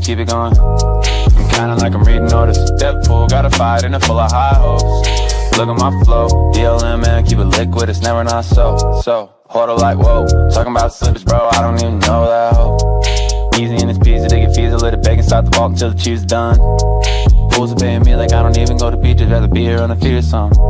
keep it going. I'm kinda like I'm reading orders. Deadpool, got a fight and it full of high hopes. Look at my flow, DLM man, keep it liquid, it's never not so. Hold up like whoa, talking about slippage, bro, I don't even know that hoe. Easy and it's peasy, they get fees, a little bacon, start the vault until the cheese done. Fools are paying me like I don't even go to beaches, rather be here on a feed or something.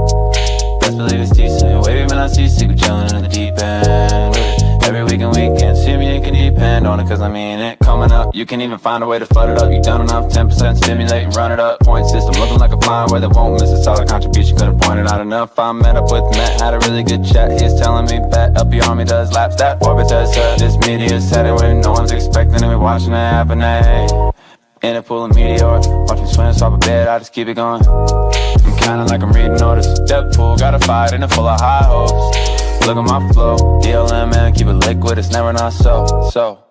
Best believe it's decent, wavy when I see secret chillin' in the deep end with it. Every weekend, see me, you can depend on it, cause I mean it coming up. You can even find a way to flood it up, you done enough, 10% stimulate and run it up. Point system looking like a flying where they won't miss a solid contribution, could've pointed out enough. I met up with Matt, had a really good chat, he's telling me bet up your army does laps, that orbit does this media setting when no one's expecting and we watching it happen, ayy. In a pool of meteor, watch me swim, swap a bed, I just keep it going. I'm kinda like I'm reading orders. Deadpool, got a fight and it full of high hopes. Look at my flow, DLM man, keep it liquid, it's never not so.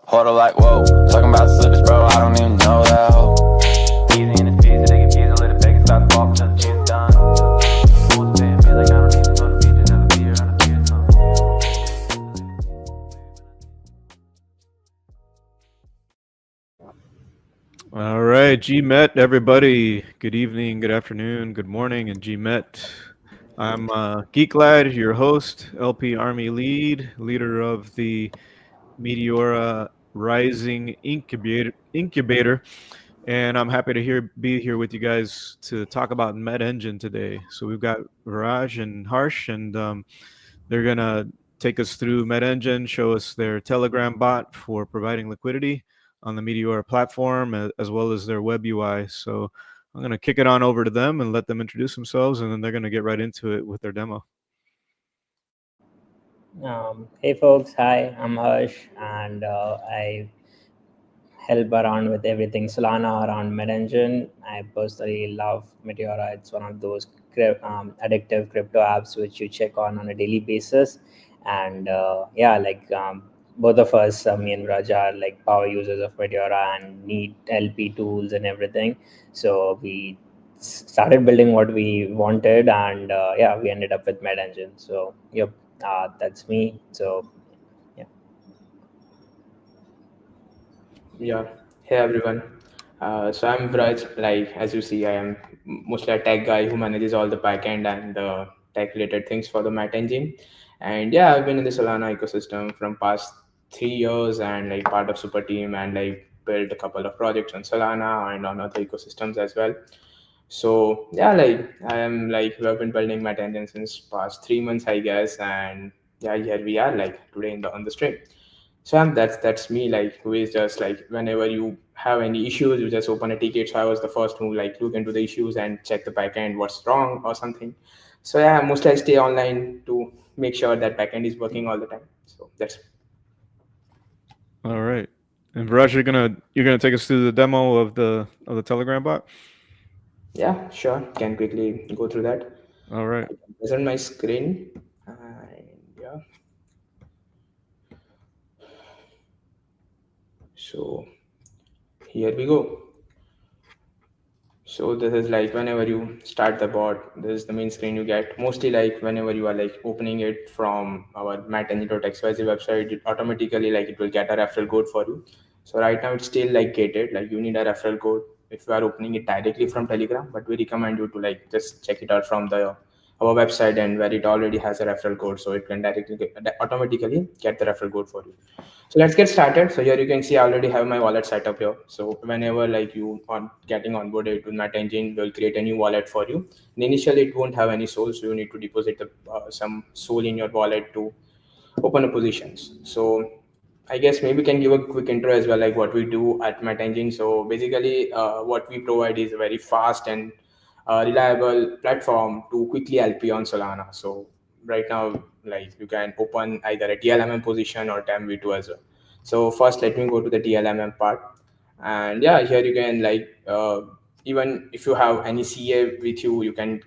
Hold up like whoa, talking about slippage, bro, I don't even know that hoe. Easy and it's peasy, they get peas, a little bacon, start the ball until the cheese done. Fools paying me like I don't even go to beaches, never be here on a feed or something. All right, GMet, everybody. Good evening, good afternoon, good morning, and GMet. I'm Geek Lad, your host, LP Army leader of the Meteora Rising Incubator, and I'm happy to be here with you guys to talk about MetEngine today. So we've got Viraj and Harsh, and they're gonna take us through MetEngine, show us their Telegram bot for providing liquidity on the Meteora platform, as well as their web UI. So I'm going to kick it on over to them and let them introduce themselves, and then they're going to get right into it with their demo. Hey folks, hi, I'm Harsh, and I help around with everything Solana around MetEngine. I personally love Meteora. It's one of those addictive crypto apps which you check on a daily basis. And both of us, me and Raj, are like power users of Meteora and need LP tools and everything. So we started building what we wanted, and we ended up with MetEngine. So yep, that's me. So Yeah. Hey everyone. So I'm Vraj. Like as you see, I am mostly a tech guy who manages all the backend and the tech related things for the MetEngine. And yeah, I've been in the Solana ecosystem from past 3 years and like part of super team and like built a couple of projects on Solana and on other ecosystems as well. So yeah, like I am like we have been building MetEngine since past 3 months, I guess, and yeah, here we are like today in the on the stream. So that's me, like who is just like whenever you have any issues, you just open a ticket. So I was the first to like look into the issues and check the backend, what's wrong or something. So yeah, mostly I stay online to make sure that backend is working all the time. So that's All right, and Viraj, you're gonna take us through the demo of the Telegram bot. yeah, sure. Can quickly go through that. All right. I can present my screen. And yeah. So here we go. So this is like whenever you start the bot, this is the main screen you get. Mostly like whenever you are like opening it from our matengine.xyz website, it automatically like it will get a referral code for you. So right now it's still like gated, like you need a referral code if you are opening it directly from Telegram, but we recommend you to like just check it out from the our website and where it already has a referral code, so it can automatically get the referral code for you. So let's get started. So here you can see I already have my wallet set up here. So whenever like you are getting onboarded to NetEngine, we'll create a new wallet for you. And initially it won't have any soul, so you need to deposit some soul in your wallet to open a positions. So I guess maybe can give a quick intro as well, like what we do at MetEngine. So basically, what we provide is a very fast and reliable platform to quickly LP on Solana. So right now, like you can open either a TLMM position or TAM-V2 as well. So first, let me go to the TLMM part, and yeah, here you can like even if you have any CA with you, you can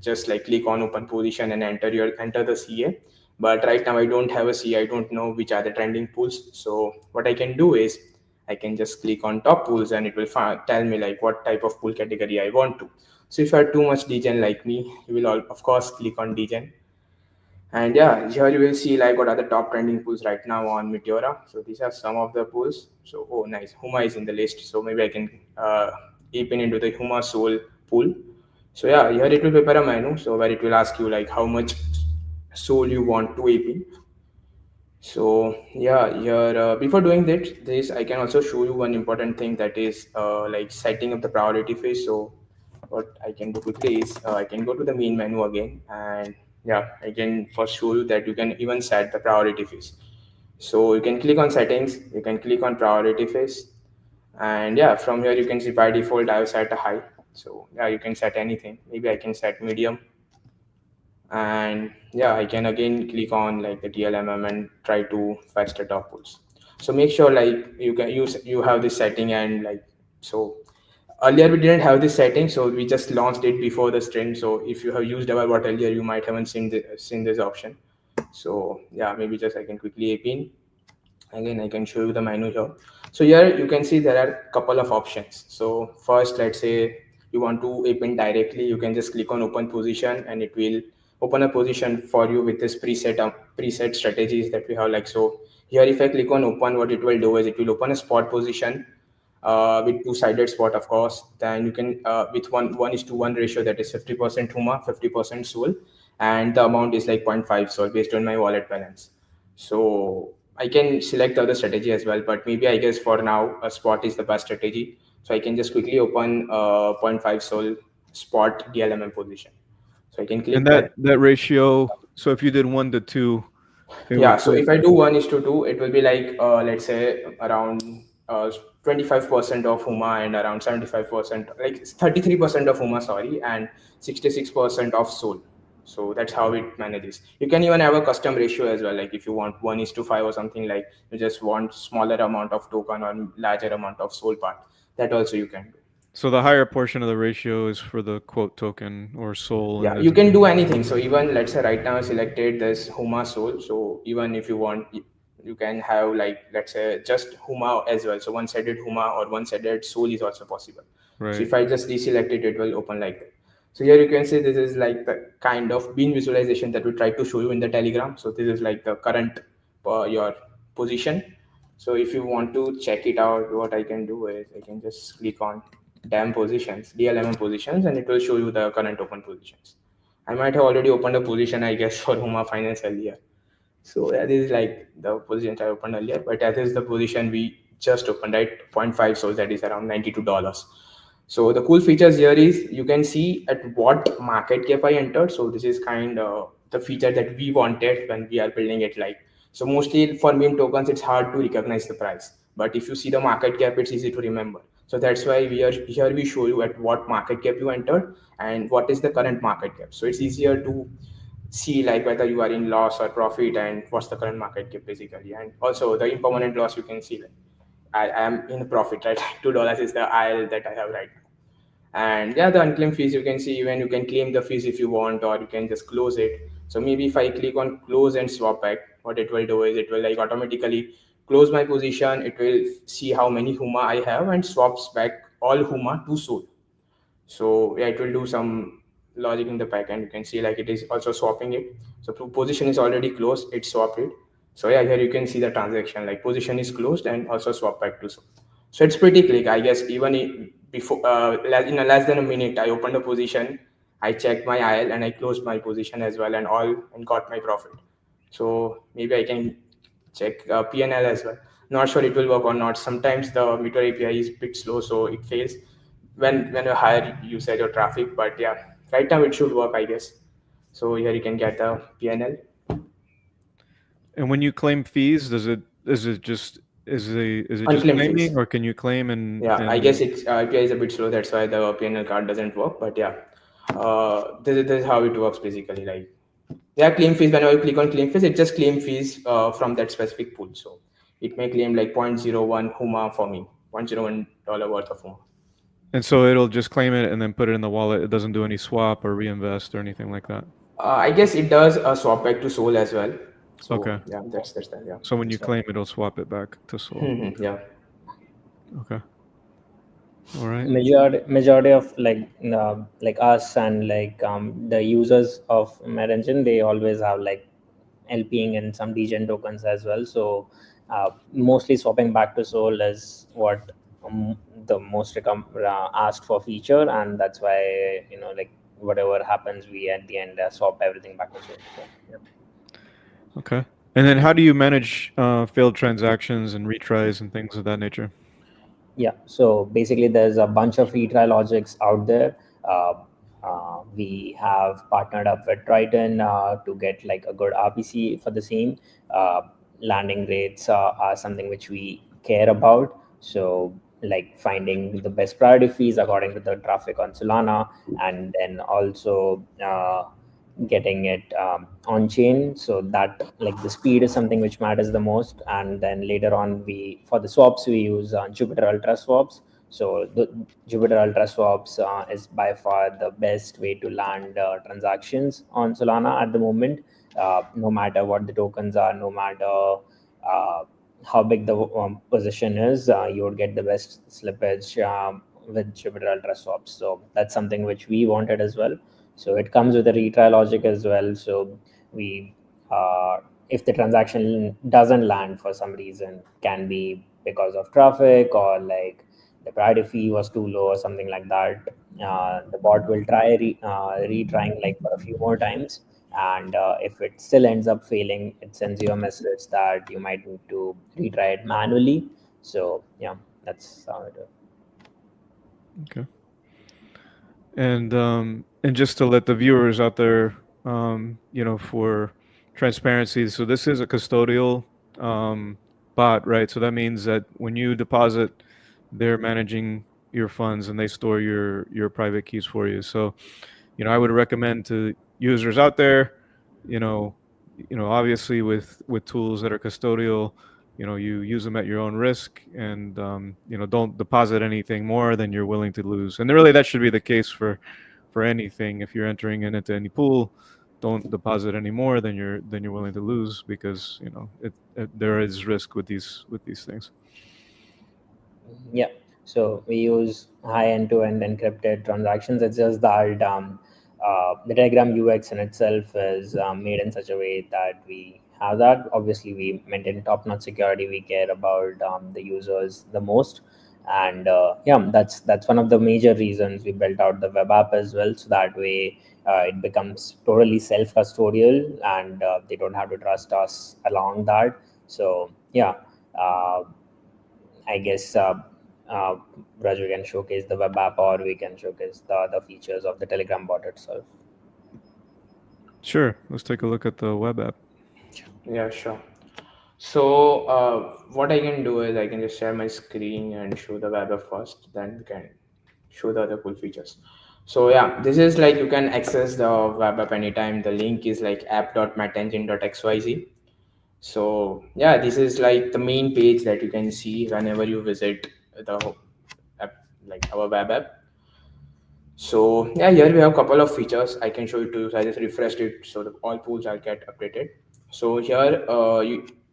just like click on open position and enter the CA. But right now I don't have a CA. I don't know which are the trending pools. So what I can do is I can just click on top pools and it will tell me like what type of pool category I want to. So if you are too much degen like me, you will of course click on degen. And yeah, here you will see like what are the top trending pools right now on Meteora. So these are some of the pools. So oh nice, Huma is in the list. So maybe I can deep into the Huma Soul pool. So yeah, here it will prepare a menu. So where it will ask you like how much soul you want to AP. So yeah, here before doing this I can also show you one important thing, that is like setting up the priority phase. So what I can do quickly is I can go to the main menu again, and yeah, I can first show you that you can even set the priority phase. So you can click on settings, you can click on priority phase, and yeah, from here you can see by default I have set a high. So yeah, you can set anything. Maybe I can set medium, and yeah, I can again click on like the TLMM and try to fetch the top pulls. So make sure like you can use, you have this setting, and like, so earlier we didn't have this setting, so we just launched it before the stream. So if you have used our bot earlier, you might haven't seen this option. So yeah, maybe just I can quickly AP in. Again, I can show you the menu here. So here you can see there are a couple of options. So first, let's say you want to open directly, you can just click on open position, and it will open a position for you with this preset strategies that we have. Like, so here if I click on open, what it will do is it will open a spot position with two-sided spot, of course. Then you can with 1:1 ratio, that is 50% Huma, 50% Soul, and the amount is like 0.5 Soul based on my wallet balance. So I can select the other strategy as well, but maybe I guess for now a spot is the best strategy. So I can just quickly open zero point 0.5 Soul spot DLMM position. So I can And click that. that ratio. So if you did 1 to 2, it Yeah, would so put. if I do 1:2, it will be like let's say around 25% of Huma and around 75%, like 33% of Huma, sorry, and 66% of Soul. So that's how it manages. You can even have a custom ratio as well, like if you want 1:5 or something, like you just want smaller amount of token or larger amount of Soul part. That also you can do. So the higher portion of the ratio is for the quote token or soul, and Yeah, there's you can do anything. So even let's say right now I selected this Huma Soul. So even if you want, you can have like let's say just Huma as well. So one-sided Huma or one-sided Soul is also possible. So right. if I just deselect it, it will open like that. So here you can see this is like the kind of bean visualization that we tried to show you in the Telegram. So this is like the current your position. So if you want to check it out, what I can do is I can just click on DAM positions, DLMM positions, and it will show you the current open positions. I might have already opened a position, I guess, for Huma Finance earlier. So yeah, this is like the position I opened earlier, but that is the position we just opened, right? Zero point 0.5, so that is around $92. So the cool features here is you can see at what market cap I entered. So this is kind of the feature that we wanted when we are building it. Like, so mostly for meme tokens, it's hard to recognize the price. But if you see the market cap, it's easy to remember. So that's why we are here. We show you at what market cap you entered and what is the current market cap. So it's easier to see like whether you are in loss or profit and what's the current market cap basically. And also the impermanent loss, you can see like I am in profit, right? $2 is the IL that I have right now. And yeah, the unclaimed fees, you can see even you can claim the fees if you want, or you can just close it. So maybe if I click on close and swap back, what it will do is it will like automatically close my position. It will see how many Huma I have and swaps back all Huma to Soul. So yeah, it will do some logic in the backend. You can see like it is also swapping it. So position is already closed, it swapped it. So yeah, here you can see the transaction, like position is closed and also swap back to Soul. So it's pretty quick, I guess. Even before in a less than a minute, I opened a position, I checked my IL, and I closed my position as well, and all and got my profit. So maybe I can check PNL as well. Not sure it will work or not. Sometimes the Meteor API is a bit slow, so it fails when you higher usage or traffic. But yeah, right now it should work, I guess. So here you can get the PNL. And when you claim fees, is it just Unclaimed fees. claiming, or can you claim and Yeah, I guess and it's API is a bit slow. That's why the PNL card doesn't work. But yeah, this is how it works basically. Like, yeah, claim fees. Whenever you click on claim fees, it just claim fees from that specific pool. So it may claim like 0.01 Huma for me, $0.01 worth of Huma. and so it'll just claim it and then put it in the wallet. It doesn't do any swap or reinvest or anything like that. I guess it does swap back to Soul as well. So Okay. yeah, that's that. Yeah, So when you it's not. claim, it'll swap it back to soul. Yeah. Okay. All right. Majority of like us and like the users of MetEngine, they always have like LPing in some degen tokens as well. So mostly swapping back to Sol is what the most asked for feature, and that's why like whatever happens, we at the end swap everything back to Sol. So yeah. Okay. And then how do you manage failed transactions and retries and things of that nature? Yeah, so basically, there's a bunch of retry logics out there. We have partnered up with Triton to get like a good RPC for the same. Uh, Landing rates are something which we care about. So, like finding the best priority fees according to the traffic on Solana, and then also getting it on chain, so that like the speed is something which matters the most. And then later on, we for the swaps we use Jupiter Ultra swaps. So the Jupiter Ultra swaps is by far the best way to land transactions on Solana at the moment. No matter what the tokens are, no matter uh, how big the position is, you would get the best slippage with Jupiter Ultra swaps. So that's something which we wanted as well. So it comes with a retry logic as well. So we, if the transaction doesn't land for some reason, can be because of traffic or like the priority fee was too low or something like that. The bot will try retrying like for a few more times, and if it still ends up failing, it sends you a message that you might need to retry it manually. So yeah, that's how it is. Okay. And just to let the viewers out there, for transparency, so this is a custodial bot, right? So that means that when you deposit, they're managing your funds and they store your private keys for you. So, I would recommend to users out there, you know, obviously with tools that are custodial, you use them at your own risk, and don't deposit anything more than you're willing to lose. And really, that should be the case for anything. If you're entering into any pool, don't deposit any more than you're willing to lose, because there is risk with these things. Yeah. So we use high end-to-end encrypted transactions. It's just that the Telegram UX in itself is made in such a way that we have that. Obviously, we maintain top-notch security. We care about the users the most, and yeah, that's one of the major reasons we built out the web app as well. So that way, it becomes totally self-custodial, and they don't have to trust us along that. So yeah. Uh, I guess Raju can showcase the web app, or we can showcase the other features of the Telegram bot itself. Sure. Let's take a look at the web app. Yeah, sure. So what I can do is I can just share my screen and show the web app first, then we can show the other cool features. So yeah, this is like you can access the web app anytime. The link is like app.metengine.xyz. So yeah, this is like the main page that you can see whenever you visit the app, like our web app. So yeah, here we have a couple of features I can show you to you. So I just refreshed it so that all pools are get updated. So here,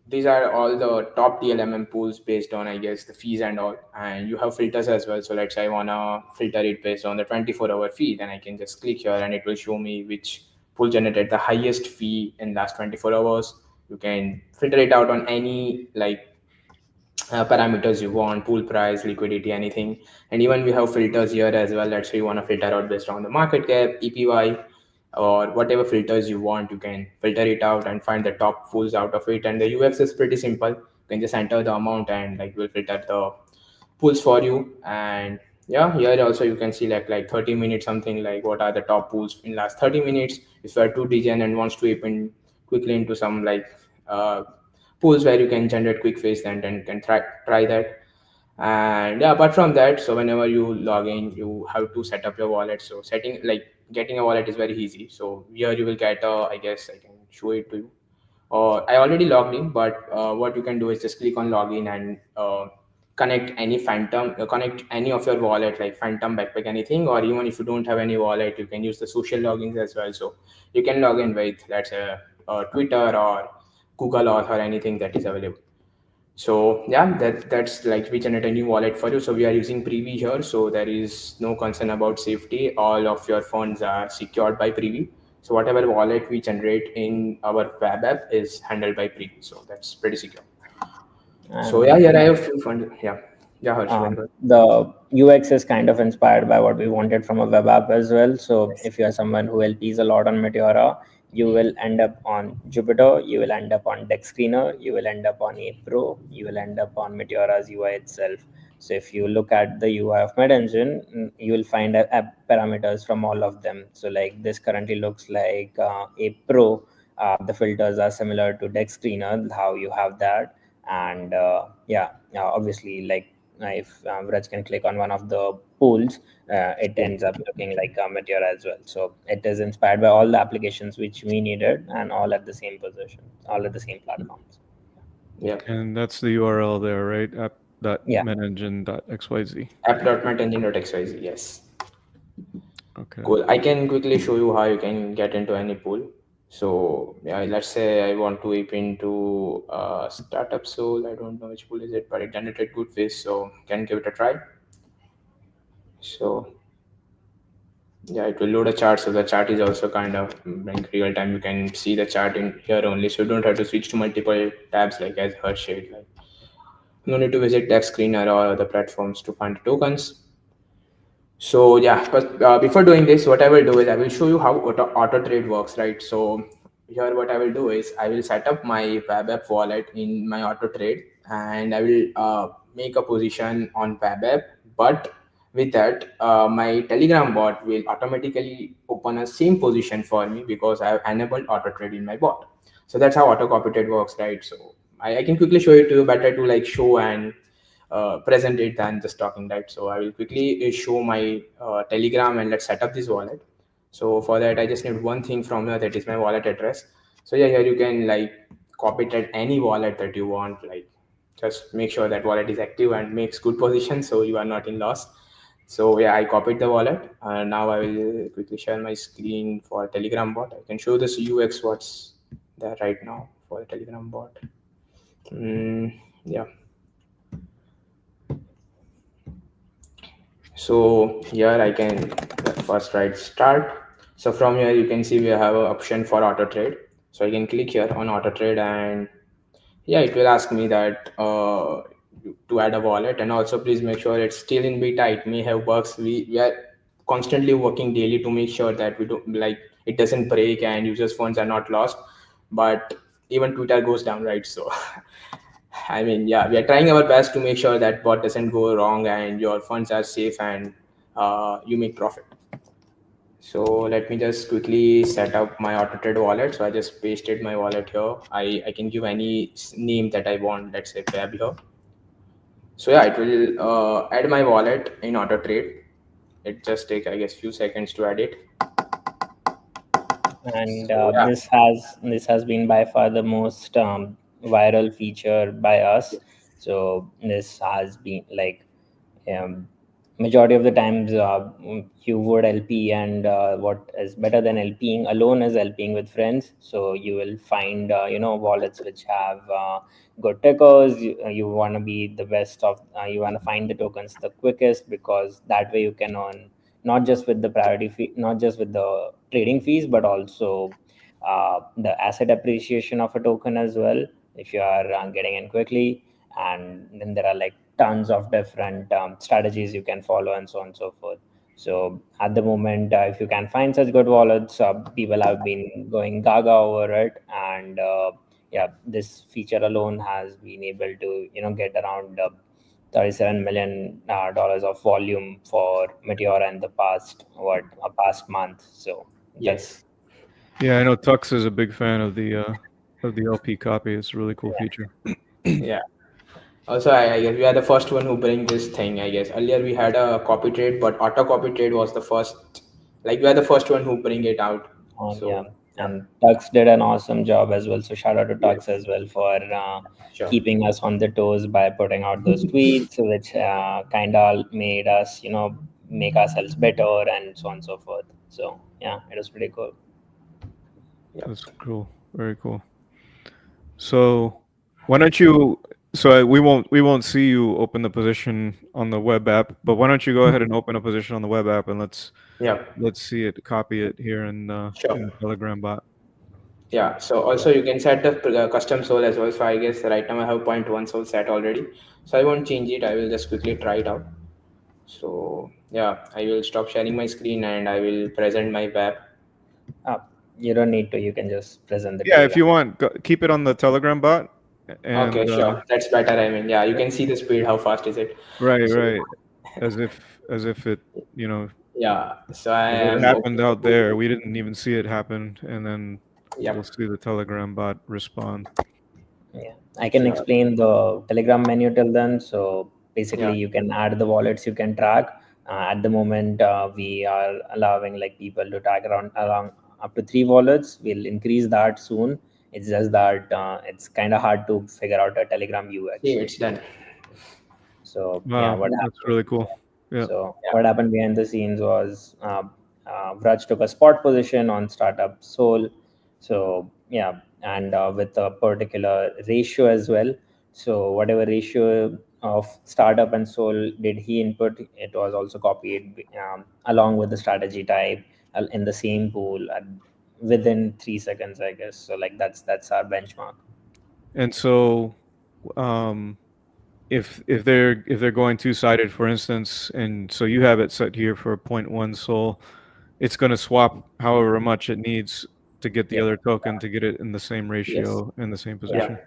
these are all the top DLMM pools based on I guess the fees and all, and you have filters as well. So let's say I wanna filter it based on the 24-hour fee, then I can just click here and it will show me which pool generated the highest fee in last 24 hours. You can filter it out on any like parameters you want, pool price, liquidity, anything. And even we have filters here as well. Let's say you want to filter out based on the market cap, EPY, or whatever filters you want. You can filter it out and find the top pools out of it. And the UX is pretty simple. You can just enter the amount and like will filter the pools for you. And yeah, here also you can see like 30 minutes, something like what are the top pools in last 30 minutes. If you are too degen and wants to open quickly into some like uh, pools where you can generate quick phase, and can try that. And yeah, apart from that, so whenever you log in, you have to set up your wallet. So setting like getting a wallet is very easy. So here you will get I guess I can show it to you, or I already logged in, but what you can do is just click on login and connect any of your wallet like Phantom, Backpack, anything. Or even if you don't have any wallet, you can use the social logins as well. So you can log in with, let's say, Twitter or Google or anything that is available. So yeah, that's like we generate a new wallet for you. So we are using Privy here, so there is no concern about safety. All of your funds are secured by Privy. So whatever wallet we generate in our web app is handled by Pre. So that's pretty secure. So yeah, And here I have few fund. Yeah, yeah, Harsh, you can go. the UX is kind of inspired by what we wanted from a web app as well. So Yes. if you are someone who LPs a lot on Meteora, you will end up on Jupyter, you will end up on Deck Screener, you will end up on A Pro, you will end up on Meteora's UI itself. So if you look at the UI of MetEngine, you will find app parameters from all of them. So like this currently looks like A Pro. The filters are similar to Deck Screener, how you have that. And yeah, obviously, like if Vraj can click on one of the pools, it Yeah. ends up looking like a Meteor as well. So it is inspired by all the applications which we needed and all at the same position, all at the same platforms. Yeah. And that's the URL there, right? Yeah. App.metengine.xyz. App.metengine.xyz. Yes. Okay. Cool. I can quickly show you how you can get into any pool. So yeah, let's say I want to whip into startup soul. I don't know which pool is it, but it generated good fish, so can give it a try. So yeah, it will load a chart. So the chart is also kind of like real time. You can see the chart in here only, so you don't have to switch to multiple tabs like as Hersh said. Like no need to visit Deck Screener or other platforms to find tokens. So yeah, but before doing this, what I will do is I will show you how auto trade works, right? So here, what I will do is I will set up my web app wallet in my auto trade, and I will make a position on web app. But with that, my Telegram bot will automatically open a same position for me because I have enabled auto trade in my bot. So that's how auto copy trade works, right? So I can quickly show it to you. Better to like show and present it than just talking, right? So I will quickly show my Telegram and let's set up this wallet. So for that, I just need one thing from here, that is my wallet address. So yeah, here you can like copy it at any wallet that you want. Like just make sure that wallet is active and makes good position so you are not in loss. So yeah, I copied the wallet. Now I will quickly share my screen for Telegram bot. I can show this UX what's there right now for the Telegram bot. Yeah. So here I can first write start. So from here you can see we have an option for auto trade. So I can click here on auto trade, and yeah, it will ask me that to add a wallet, and also please make sure it's still in beta. It may have bugs. We are constantly working daily to make sure that we don't like it doesn't break and users funds are not lost. But even Twitter goes down, right? So I mean, yeah, we are trying our best to make sure that bot doesn't go wrong and your funds are safe and you make profit. So let me just quickly set up my auto trade wallet. So I just pasted my wallet here. I can give any name that I want. Let's say Fab here. So yeah, it will add my wallet in auto trade. It just take I guess few seconds to add it. And So yeah, this has been by far the most viral feature by us. yes, So this has been like um, majority of the times you would LP, and what is better than LPing alone is LPing with friends. So you will find wallets which have good tickers. You want to be the best of you want to find the tokens the quickest, because that way you can earn not just with the priority fee, not just with the trading fees, but also the asset appreciation of a token as well if you are getting in quickly. And then there are like tons of different strategies you can follow, and so on and so forth. So at the moment, if you can find such good wallets, people have been going gaga over it. And yeah, this feature alone has been able to get around $37 million dollars of volume for Meteora in the past month. So yes, that's Yeah, I know Tux is a big fan of the LP copy. It's a really cool yeah. feature. yeah. Also, I guess we are the first one who bring this thing. I guess earlier we had a copy trade, but auto copy trade was the first. Like we are the first one who bring it out. Yeah, So yeah, and Tux did an awesome job as well. So shout out to Tux yes, as well for sure. keeping us on the toes by putting out those tweets, which kind of made us, make ourselves better and so on and so forth. So yeah, it was pretty cool. Yeah. That's cool. Very cool. So, why don't you So we won't see you open the position on the web app, but why don't you go ahead and open a position on the web app and Yeah, let's see it, copy it here in sure. the Telegram bot. Yeah, so also you can set the custom soul as well. So I guess right now I have point 0.1 soul set already. So I won't change it. I will just quickly try it out. So yeah, I will stop sharing my screen and I will present my web. Uh, you don't need to. You can just present the Yeah, if Telegram. you want, keep it on the Telegram bot, Okay, and sure. That's better. I mean, yeah, you can see the speed, how fast is it. right, So right, as if it, you know, yeah, so I if it am happened opening the out pool. there, we didn't even see it happen, and then we'll Yep, see the Telegram bot respond. Yeah, I can sure. explain the Telegram menu till then. So Yeah. basically, you can add the wallets you can track. At the moment, we are allowing like people to track around along up to 3 wallets. We'll increase that soon. It's just that it's kind of hard to figure out a Telegram See, UX. it's done. So yeah, Wow, what that's happened? really cool. Yeah. So Yeah. what happened behind the scenes was Vraj took a spot position on startup Soul. So yeah, and with a particular ratio as well. So whatever ratio of startup and Soul did he input, it was also copied along with the strategy type in the same pool within 3 seconds, I guess. So like that's our benchmark. And so, um, if they're going two-sided, for instance, and so you have it set here for point 0.1 Sol, it's going to swap however much it needs to get the Yep. other token to get it in the same Yes. ratio in the same Yeah. position.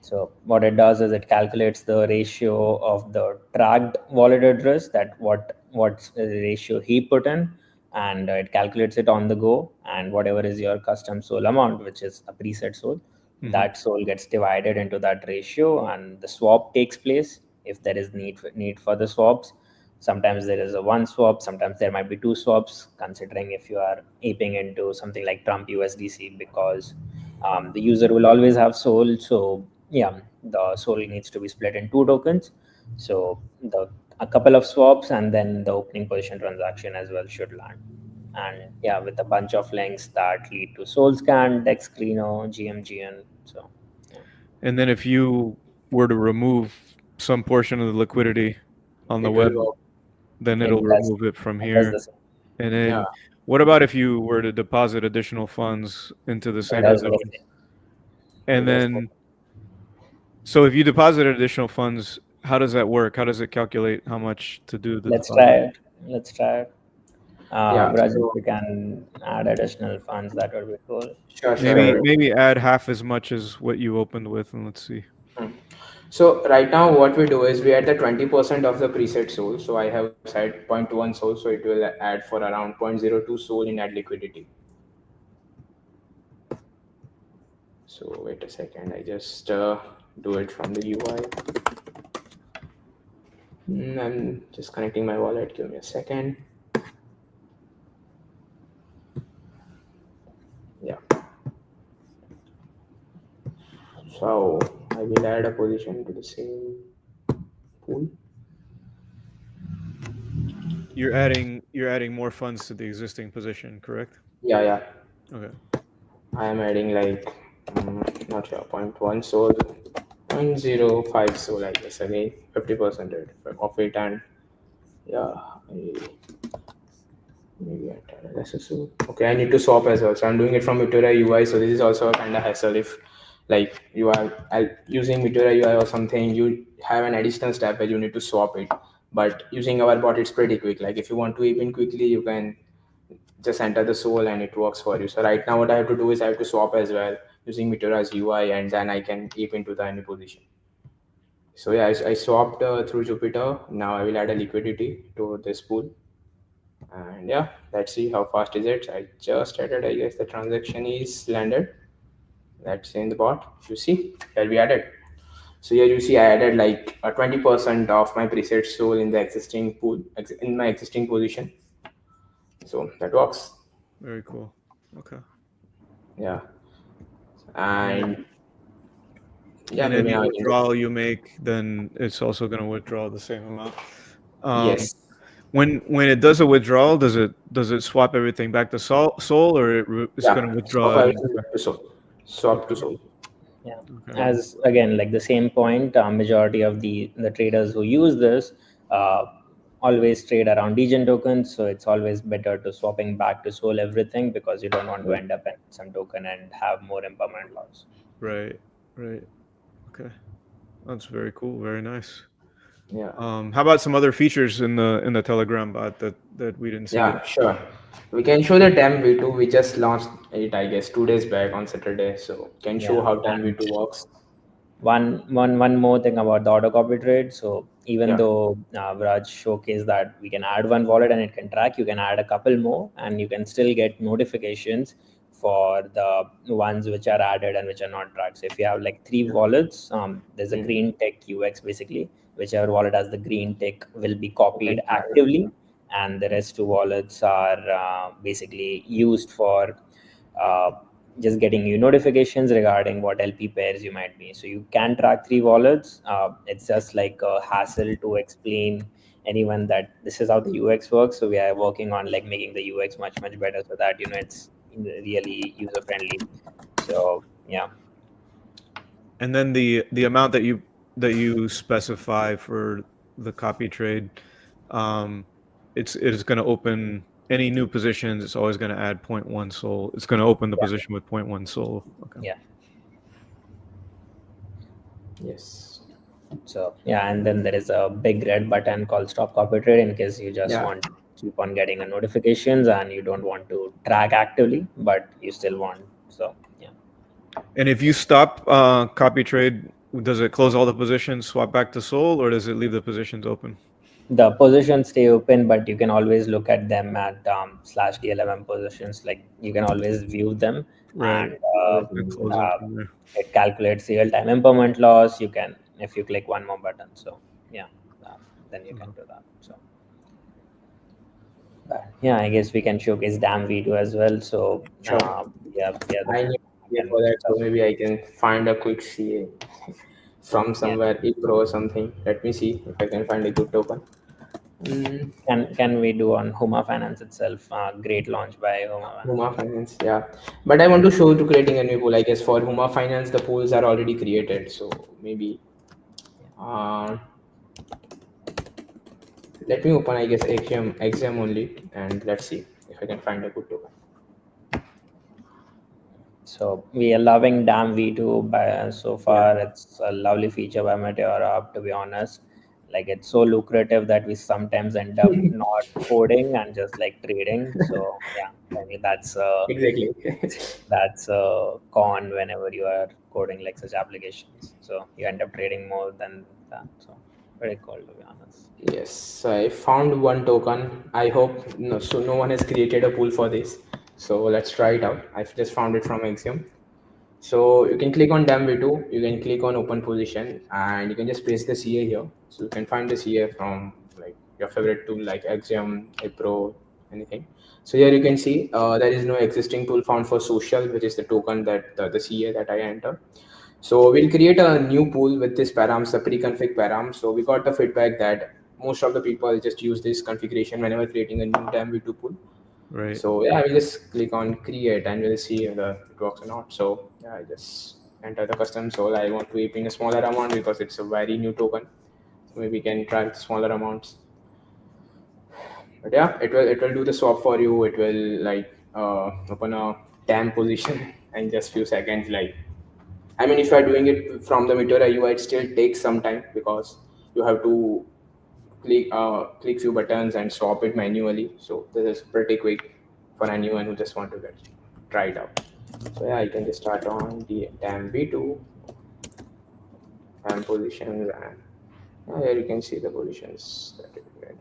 So what it does is it calculates the ratio of the tracked wallet address, that what's the ratio he put in, and it calculates it on the go. And whatever is your custom soul amount, which is a preset soul, Hmm. that soul gets divided into that ratio, and the swap takes place if there is need for the swaps. Sometimes there is a one swap, sometimes there might be two swaps, considering if you are aping into something like Trump USDC, because the user will always have soul. So yeah, the soul needs to be split in two tokens. So the a couple of swaps and then the opening position transaction as well should land. And yeah, with a bunch of links that lead to soul scan, dex cleaner, gmgn. So yeah, And then if you were to remove some portion of the liquidity on the It will web, work. then it it'll does remove it from it does here. the same. And Yeah. then what about if you were to deposit additional funds into the It same does the position? same. And It does. then, so if you deposited additional funds, how does that work? How does it calculate how much to do the Let's try deposit? it. Let's try it. Yeah. Raj, if So you can add additional funds, that would be cool. sure, sure. I Maybe will. maybe add half as much as what you opened with, and let's see. Hmm. So right now what we do is we add the 20% of the preset soul. So I have set point 0.1 soul, so it will add for around 0.02 soul in add liquidity. So wait a second, I just do it from the UI. I'm just connecting my wallet. Give me a second. Yeah. So I will add a position to the same pool. You're adding more funds to the existing position, correct? Yeah, yeah. Okay. I am adding like not sure 0.1 soul, 0.05 soul. I guess again 50% of it, and yeah, maybe I enter so okay. I need to swap as well, so I'm doing it from Mitura UI. So this is also a kind of hassle. If like you are using Mitura UI or something, you have an additional step where you need to swap it. But using our bot, it's pretty quick. Like if you want to ape in quickly, you can just enter the soul and it works for you. So right now what I have to do is I have to swap as well using Mitura's UI, and then I can ape into the any position. So yeah, I swapped through Jupyter. Now I will add a liquidity to this pool, and yeah, let's see how fast is it. I just added. I guess the transaction is landed. Let's say in the bot. You see, here we added. So here you see I added like a 20% of my preset soul in the existing pool, in my existing position. So that works. Very cool. Okay. Yeah, And and yeah, and maybe any now I can just withdrawal you make, then it's also going to withdraw the same amount. Um, yes. when it does a withdrawal, does it swap everything back to Sol, or it's going Yeah, to withdraw swap it? everything back to soul. Swap to Okay. soul. Yeah. Okay. As again, like the same point, majority of the traders who use this uh, always trade around degen tokens, so it's always better to swapping back to Sol everything, because you don't want to end up in some token and have more impermanent loss. Right. Right. Okay. That's very cool. Very nice. Yeah. How about some other features in the Telegram bot that we didn't see yet? Yeah, sure. We can show the TAM V2. We just launched it, I guess, 2 days back on Saturday. So can show Yeah. how TAM And V2 works. one more thing about the auto copy trade. So even Yeah. though Viraj showcased that we can add one wallet and it can track, you can add a couple more and you can still get notifications for the ones which are added and which are not tracked. So if you have like three wallets, there's a green tick UX basically. Whichever wallet has the green tick will be copied Okay. actively, and the rest two wallets are basically used for uh, just getting you notifications regarding what LP pairs you might be. So you can track three wallets. It's just like a hassle to explain anyone that this is how the UX works. So we are working on like making the UX much better so that it's really user friendly. So yeah. And then the amount that you specify for the copy trade, um, it's going to open any new positions. It's always going to add 0.1 Sol. It's going to open the Yeah. position with 0.1 Sol. Okay. Yeah. Yes. So yeah, and then there is a big red button called stop copy trade in case you just Yeah. want to keep on getting a notifications and you don't want to track actively, but you still want. So yeah. And if you stop copy trade, does it close all the positions, swap back to Sol, or does it leave the positions open? The positions stay open, but you can always look at them at /DLMM positions. Like you can always view them, Right. and It close them from there. it calculates real-time impermanent loss. You can, if you click one more button. So yeah, then you can do that. So but yeah, I guess we can showcase DAM video as well. So Sure. yeah, I need to can for that, set so up. maybe I can find a quick CA from Yeah. somewhere, ePro or something. Let me see if I can find a good token. Mm, Can we do on Huma Finance itself? Great launch by Huma Finance. Huma Finance, yeah. But I want to show to creating a new pool. I guess for Huma Finance, the pools are already created. So maybe uh, let me open, I guess, XM only, and let's see if I can find a good token. So we are loving DAM V2 by so far. Yeah. It's a lovely feature by Meteor, to be honest. Like it's so lucrative that we sometimes end up not coding and just like trading. So yeah, I mean Exactly. that's a con whenever you are coding like such applications. So you end up trading more than that. So very cool, to be honest. Yes, I found one token. I hope no one has created a pool for this. So let's try it out. I've just found it from Axiom. So you can click on DAM V2, you can click on open position, and you can just paste the CA here. So you can find the CA from like your favorite tool like Axiom, Ipro, anything. So here you can see there is no existing tool found for social, which is the token that the CA that I enter. So we'll create a new pool with this params, the pre-config param. So we got the feedback that most of the people just use this configuration whenever creating a new DAM V2 pool. Right. So yeah, I will just click on create and we'll see whether it works or not. So yeah, I just enter the custom soul. I want to keep in a smaller amount because it's a very new token. So maybe we can try with smaller amounts. But yeah, it will do the swap for you. It will like open a TAM position in just few seconds. Like I mean, if you are doing it from the Meteor UI, it still takes some time because you have to click few buttons and swap it manually. So this is pretty quick for anyone who just want to get try it out. So yeah, you can just start on the DAM V2 and positions, and here you can see the positions that it created.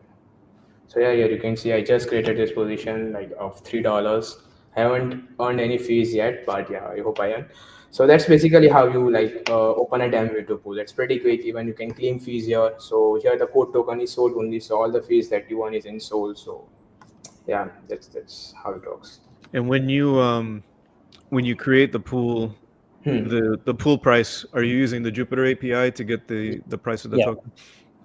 So yeah, here you can see I just created this position like of $3. I haven't earned any fees yet, but yeah, I hope I earn. So that's basically how you like open a DAM V2 pool. It's pretty quick. Even you can claim fees here. So here the code token is sold only. So all the fees that you want is in sold. So yeah, that's how it works. And when you create the pool, Hmm. the pool price, are you using the Jupyter API to get the price of the Yeah. token?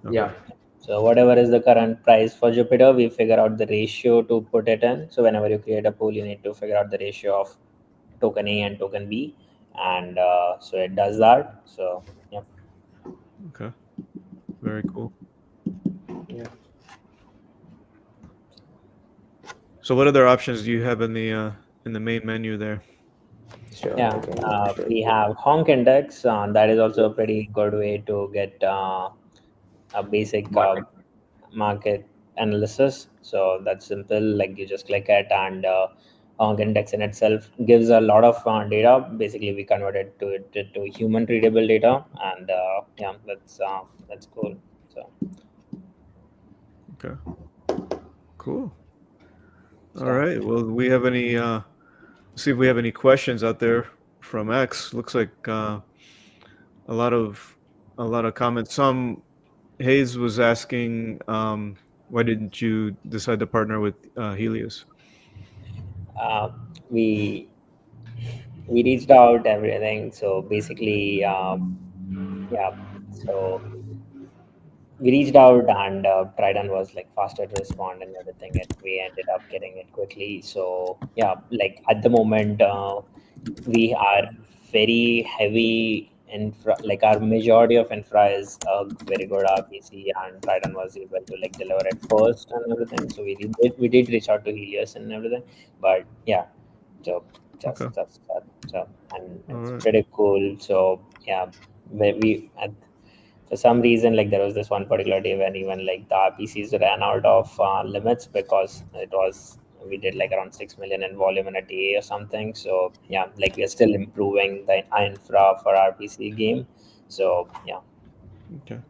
Okay. Yeah. So whatever is the current price for Jupyter, we figure out the ratio to put it in. So whenever you create a pool, you need to figure out the ratio of token A and token B, and so it does that. So yeah. Okay. Very cool. Yeah. So what other options do you have in the main menu there? Sure. Yeah, I can show we you. have honk index. That is also a pretty good way to get a basic Market. market analysis. So that's simple. Like you just click it, and honk index in itself gives a lot of data. Basically, we converted to human readable data, and yeah, that's cool. So Okay. Cool. All so right. Well, we have any see if we have any questions out there from X. Looks like a lot of a lot of comments. Some Hayes was asking, why didn't you decide to partner with Helios? uh, we we reached out everything. So basically, yeah. So we reached out, and Trident was like faster to respond and everything, and we ended up getting it quickly. So yeah, like at the moment, we are very heavy infra. Like our majority of infra is very good RPC, and Trident was able to like deliver it first and everything. So we did reach out to Helios and everything, but yeah, so Okay. just that. So and All it's right. pretty cool. So yeah, we at for some reason, like there was this one particular day when even like the RPCs ran out of limits, because it was we did like around 6 million in volume in a day or something. So yeah, like we are still improving the infra for RPC game. So yeah. Okay.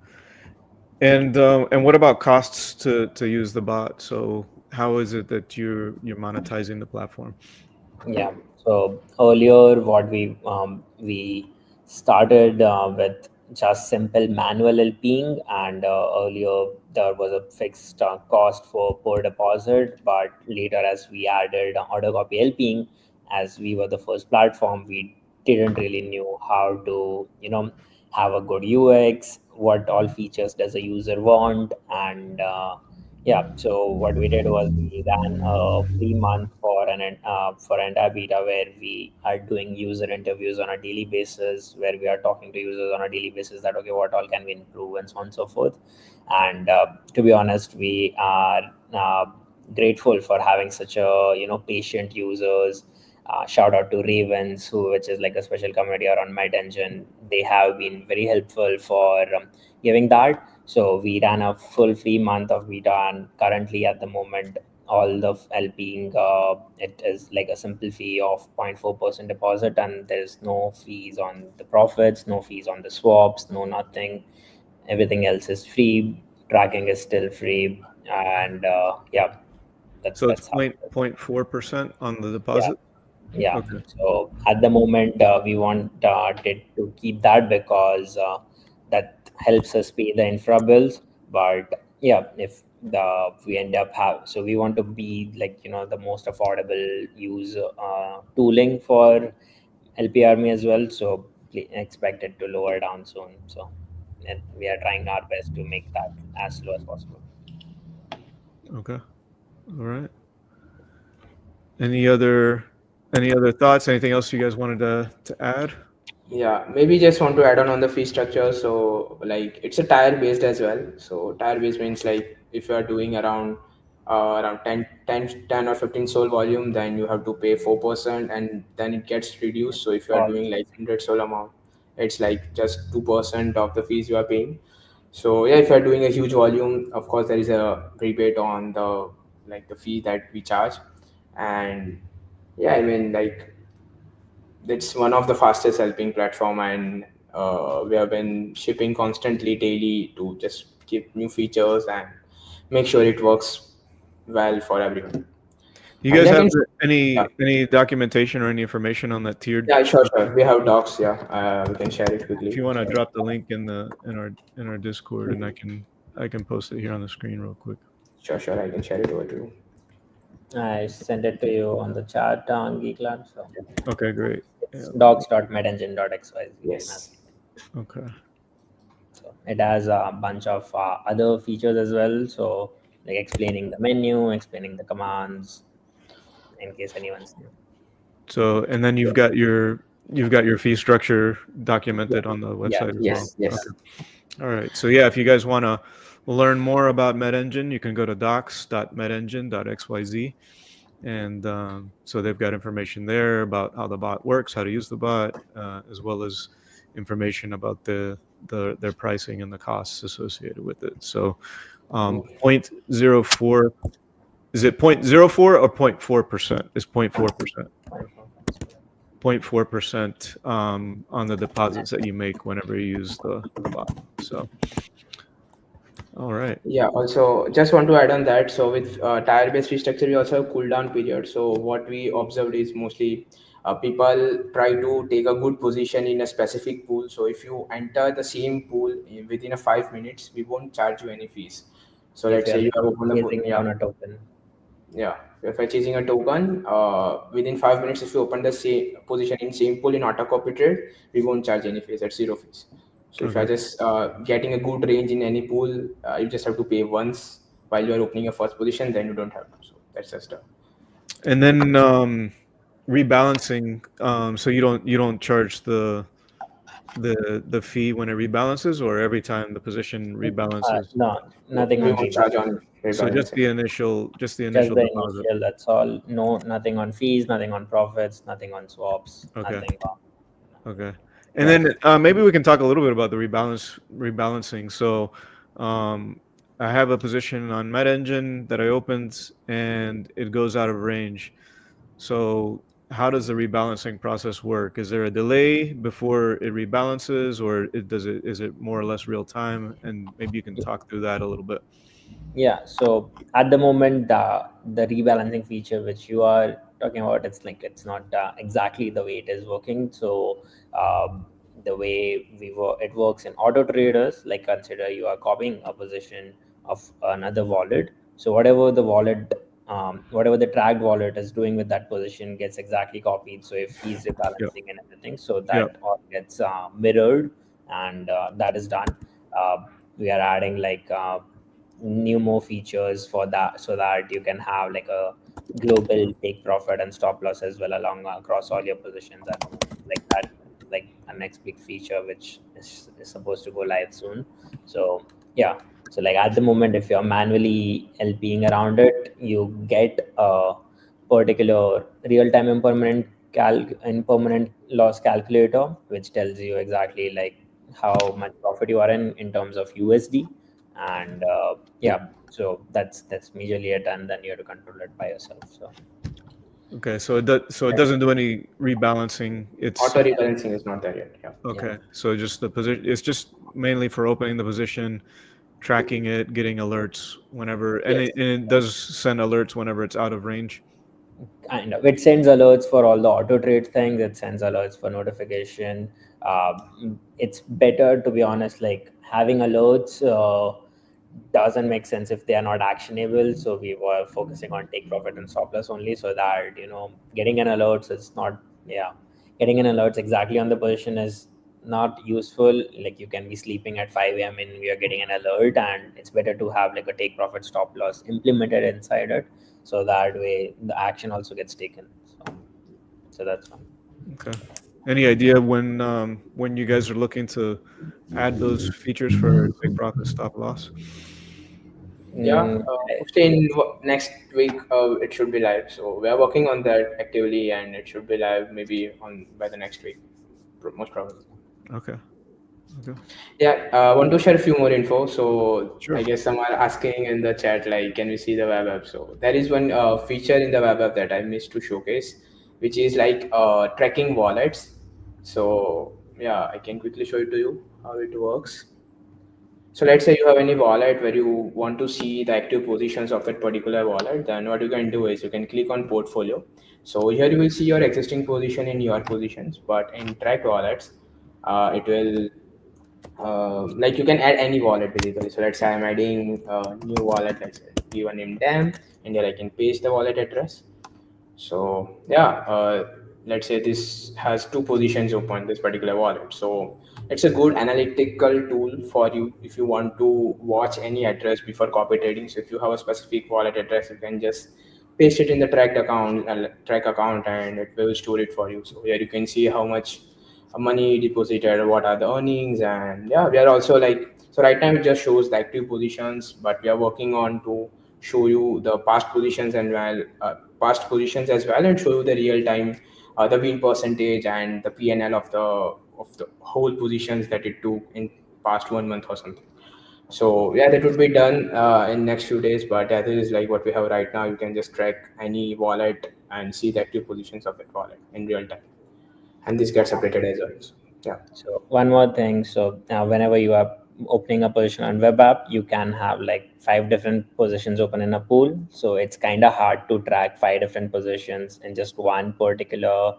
And what about costs to use the bot? So how is it that you're monetizing the platform? Yeah. So earlier, what we started with just simple manual LPing, and earlier there was a fixed cost for per deposit. But later, as we added order copy LPing, as we were the first platform, we didn't really knew how to have a good UX, what all features does a user want, and yeah, so what we did was we ran a free month for entire beta, where we are doing user interviews on a daily basis, where we are talking to users on a daily basis that okay, what all can we improve and so on and so forth. And to be honest, we are grateful for having such a patient users. Shout out to Ravens, which is like a special community around MetEngine. They have been very helpful for giving that. So we ran a full free month of beta, and currently at the moment, all the LPing, it is like a simple fee of 0.4% deposit, and there's no fees on the profits, no fees on the swaps, no nothing. Everything else is free. Tracking is still free, and yeah, that's So it's that's how. .4% on the Yeah, deposit? yeah. Okay. So at the moment, we want it to keep that, because that helps us pay the infra bills. But yeah, if we end up so we want to be like the most affordable use tooling for LP Army as well. So expect it to lower down soon. So and we are trying our best to make that as low as possible. Okay. All right. Any other any other thoughts? Anything else you guys wanted to add? Yeah, maybe just want to add on the fee structure. So like it's a tire based as well. So tire based means like if you are doing around 10 or 15 soul volume, then you have to pay 4%, and then it gets reduced. So if you are All doing like 100 soul amount, it's like just 2% of the fees you are paying. So yeah, if you are doing a huge volume, of course there is a rebate on the like the fee that we charge. And yeah, I mean like it's one of the fastest helping platform, and we have been shipping constantly daily to just keep new features and make sure it works well for everyone. You And guys yeah, I have can, yeah, any documentation or any information on that tiered? yeah, sure, we have docs. Yeah, we can share it If quickly. you want to So drop the link in our Discord, and I can post it here on the screen real quick. sure, I can share it over to you. I sent it to you on the chat on Geekland. So Okay, great. it's Yeah. docs.medengine.xyz. Yes. Okay. So it has a bunch of other features as well. So like explaining the menu, explaining the commands, in case anyone's new. So, and then you've got you've got your fee structure Yeah, documented on the yeah, website as yeah, well. Yes, yes. Okay. All right. So yeah, if you guys want to learn more about MetEngine, you can go to docs.metengine.xyz, and so they've got information there about how the bot works, how to use the bot, as well as information about their pricing and the costs associated with it. So point zero 0.04, is it 0.04 or 0.4%? It's 0.4%. 0.4% on the deposits that you make whenever you use the bot. So, all right. Yeah, also just want to add on that. So with tire-based restructure, we also have cool-down period. So what we observed is mostly people try to take a good position in a specific pool. So if you enter the same pool within a 5 minutes, we won't charge you any fees. So if let's say you're you have opened the pool. chasing it Yeah, on a token. yeah. If you're chasing a token, within 5 minutes, if you open the same position in same pool in auto copy trade, we won't charge any fees at zero fees. So if you're Okay. just getting a good range in any pool, you just have to pay once while you're opening your first position, then you don't have to. So that's just And then rebalancing. So you don't charge the fee when it rebalances, or every time the position rebalances. No, nothing we on won't charge rebalance. on So just rebalancing. the Just initial the deposit. initial. That's all. No, nothing on fees, nothing on profits, nothing on swaps, Okay. nothing on. Okay. And Yeah. then maybe we can talk a little bit about the rebalancing. So I have a position on MetEngine that I opened, and it goes out of range. So how does the rebalancing process work? Is there a delay before it rebalances, or is it more or less real time? And maybe you can talk through that a little bit. Yeah. So at the moment, the rebalancing feature which you are talking about, it's like it's not exactly the way it is working. So the way it works in auto traders, like consider you are copying a position of another wallet. So whatever the tracked wallet is doing with that position gets exactly copied. So if he's Yeah. rebalancing and everything, so Yeah. that all gets mirrored, and that is done. We are adding like new more features for that, so that you can have like a global take profit and stop loss as well along across all your positions, and like that, like a next big feature which is supposed to go live soon. So yeah, so like at the moment, if you're manually LPing around it, you get a particular real-time impermanent loss calculator, which tells you exactly like how much profit you are in terms of USD. And yeah, so that's majorly it, and then you have to control it by yourself. So Okay. So it doesn't do any rebalancing. It's Auto rebalancing is not there yet. Yeah. yeah, okay. So just the position. It's just mainly for opening the position, tracking it, getting alerts whenever, and yes, it does send alerts whenever it's out of range. kind of. It sends alerts for all the auto trade things. It sends alerts for notification. It's better, to be honest, like having alerts doesn't make sense if they are not actionable. So we were focusing on take profit and stop loss only, so that getting an alerts is not, yeah, getting an alerts exactly on the position is not useful. Like you can be sleeping at 5 a.m. and we are getting an alert, and it's better to have like a take profit stop loss implemented inside it, so that way the action also gets taken. So that's fine. Okay. Any idea when you guys are looking to add those features for take profit stop loss? Yeah, Mm, mostly in next week it should be live. So we are working on that actively, and it should be live maybe on by the next week, most probably. Okay. Okay. Yeah, I want to share a few more info. So I Sure. guess some are asking in the chat, like, can we see the web app? So there is one feature in the web app that I missed to showcase, which is like tracking wallets. So yeah, I can quickly show it to you how it works. So let's say you have any wallet where you want to see the active positions of that particular wallet, then what you can do is you can click on portfolio. So here you will see your existing position in your positions, but in track wallets, it will like you can add any wallet basically. So let's say I'm adding a new wallet, let's say give a name dam, and here I can paste the wallet address. So yeah, let's say this has two positions open, this particular wallet. So it's a good analytical tool for you if you want to watch any address before copy trading. So if you have a specific wallet address, you can just paste it in the track account, and it will store it for you. So here you can see how much money deposited, what are the earnings, and yeah, we are also like, so right now it just shows the active positions, but we are working on to show you the past positions as well, and show you the real time the win percentage and the PNL of the whole positions that it took in past 1 month or something. So yeah, that would be done in next few days. But yeah, this is like what we have right now. You can just track any wallet and see the active positions of that wallet in real time, and this gets updated as well. So, yeah, So one more thing. So now whenever you are opening a position on web app, you can have like 5 different positions open in a pool. So it's kind of hard to track 5 different positions in just one particular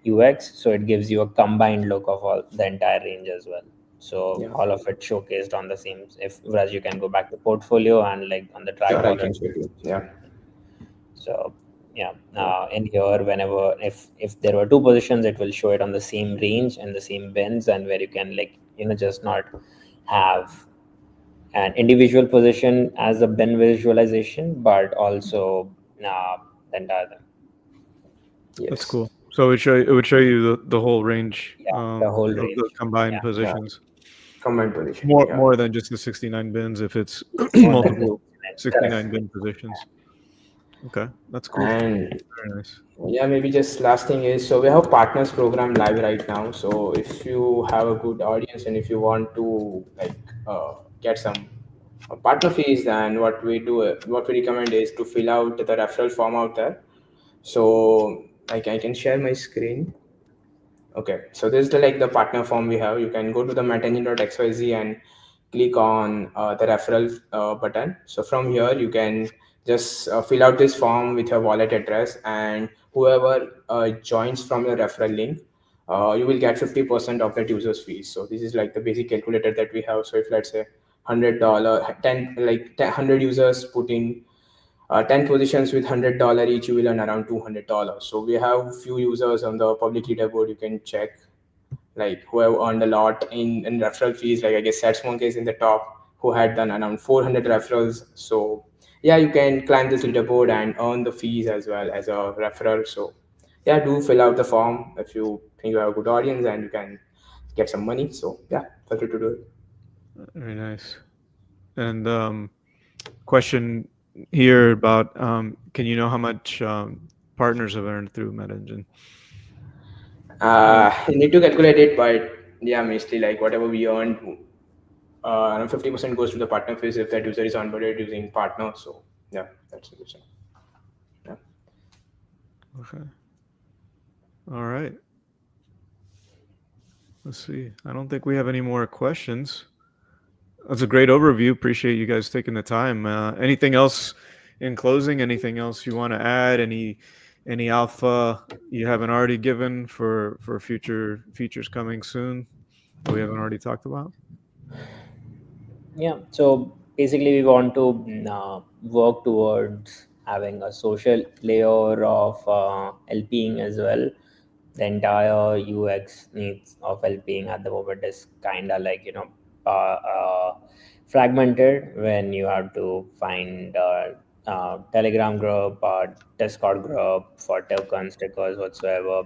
UX. So it gives you a combined look of all the entire range as well. So yeah, all of it showcased on the same. If whereas you can go back to portfolio and like on the track sure, I wallet. can show you. Yeah, So yeah, yeah, in here, whenever if there were 2 positions, it will show it on the same range and the same bins, and where you can like just not have an individual position as a bin visualization, but also the entire thing. That's yes, cool. So it would show you the whole range Yeah, the whole of the range. combined Yeah, yeah, positions. combined position. More Yeah, more than just the 69 bins if it's more than the multiple 69. Correct. 69 bin positions. Okay, that's cool. and Very nice. yeah, maybe just last thing is, so we have partners program live right now. So if you have a good audience and if you want to like get some partner fees, then what we recommend is to fill out the referral form out there. So like I can share my screen. Okay, so this is the like the partner form we have. You can go to the metengine.xyz and click on the referral button. So from here you can just fill out this form with your wallet address, and whoever joins from your referral link, you will get 50% of that user's fees. So this is like the basic calculator that we have. So if let's say $100, 10 like 100 users put in 10 positions with $100 each, you will earn around $200. So we have few users on the public leaderboard. You can check like who have earned a lot in referral fees. Like I guess Satsmonk is in the top, who had done around 400 referrals. So yeah, you can climb this leaderboard and earn the fees as well as a referral. So yeah, do fill out the form if you think you have a good audience and you can get some money. So yeah, feel free to do it. Very nice. And question here about can you know how much partners have earned through MetEngine? You need to calculate it, but yeah, mostly like whatever we earned, around 50% goes to the partner fees if that user is onboarded using partner. So yeah, that's the question. Yeah. Okay. All right. Let's see. I don't think we have any more questions. That's a great overview. Appreciate you guys taking the time. Anything else in closing? Anything else you want to add? Any alpha you haven't already given for future features coming soon that we haven't already talked about? Yeah, so basically we want to work towards having a social layer of LPing as well. The entire UX needs of LPing at the moment is kind of like fragmented, when you have to find Telegram group or Discord group for tokens, stickers, whatsoever.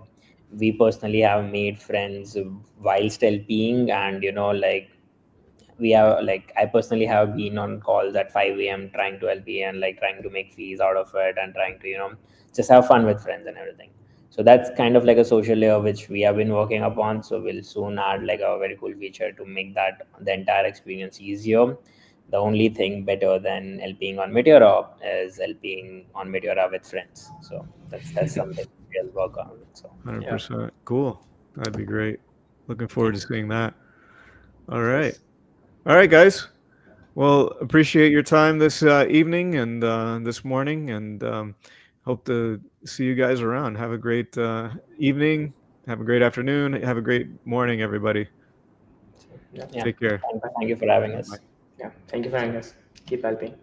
We personally have made friends while still being, and like we have like I personally have been on calls at 5 a.m. trying to LP and like trying to make fees out of it and trying to just have fun with friends and everything. So that's kind of like a social layer which we have been working upon. So we'll soon add like a very cool feature to make that the entire experience easier. The only thing better than LPing on Meteora is LPing on Meteora with friends. So that's something we'll work on. So yeah. 100%. Cool. That'd be great. Looking forward to seeing that. All right. Yes. All right, guys. Well, appreciate your time this evening and this morning, and hope to see you guys around. Have a great evening. Have a great afternoon. Have a great morning, everybody. Yeah. Yeah. Take care. Thank you for having Bye. us. Yeah. Thank you for having us. Keep helping.